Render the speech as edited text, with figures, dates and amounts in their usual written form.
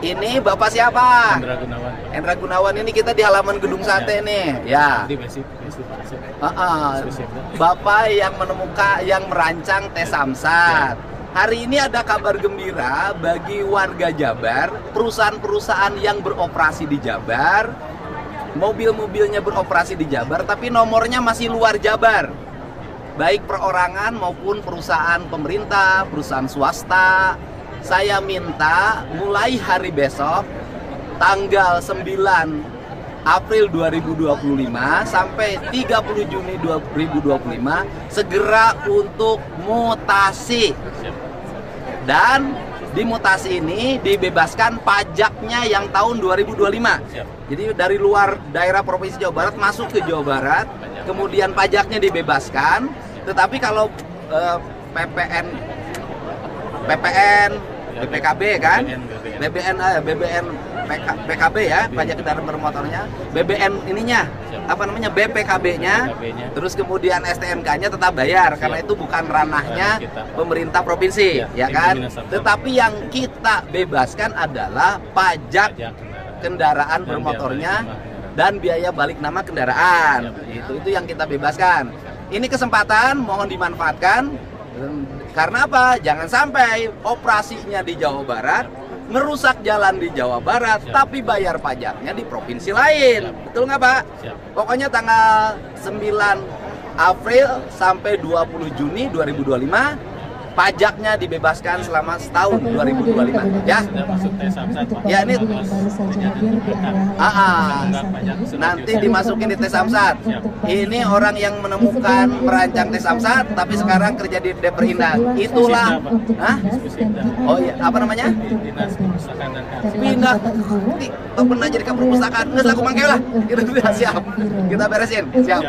Ini Bapak siapa? Hendra Gunawan. Hendra Gunawan, ini kita di halaman Gedung Sate nih. Ya. Di basic. Bapak yang menemukan, yang merancang tes Samsat. Hari ini ada kabar gembira bagi warga Jabar, perusahaan-perusahaan yang beroperasi di Jabar, mobil-mobilnya beroperasi di Jabar, tapi nomornya masih luar Jabar. Baik perorangan maupun perusahaan pemerintah, perusahaan swasta. Saya minta mulai hari besok, tanggal 9 April 2025 sampai 30 Juni 2025 segera untuk mutasi. Dan di mutasi ini dibebaskan pajaknya yang tahun 2025. Jadi dari luar daerah Provinsi Jawa Barat masuk ke Jawa Barat, kemudian pajaknya dibebaskan. Tetapi kalau BPKB kan, BBN PKB ya, pajak kendaraan bermotornya, BBN ininya, BPKB-nya, terus kemudian STNK-nya tetap bayar karena itu bukan ranahnya pemerintah provinsi, ya kan. Tetapi yang kita bebaskan adalah pajak kendaraan bermotornya dan biaya balik nama kendaraan. Itu yang kita bebaskan. Ini kesempatan mohon dimanfaatkan. Karena apa? Jangan sampai operasinya di Jawa Barat, merusak jalan di Jawa Barat, tapi bayar pajaknya di provinsi lain. Betul nggak Pak? Pokoknya tanggal 9 April sampai 20 Juni 2025, pajaknya dibebaskan selama setahun 2025. Ya? Ya ini nanti dimasukin di tes Samsat. Ini orang yang menemukan merancang tes Samsat tapi sekarang kerja di Deperindah. Itulah oh iya, apa namanya? Pindah pernah jadi ke perpustakaan. Nggak, aku mangkel lah. Kita siap. Kita beresin. Siap.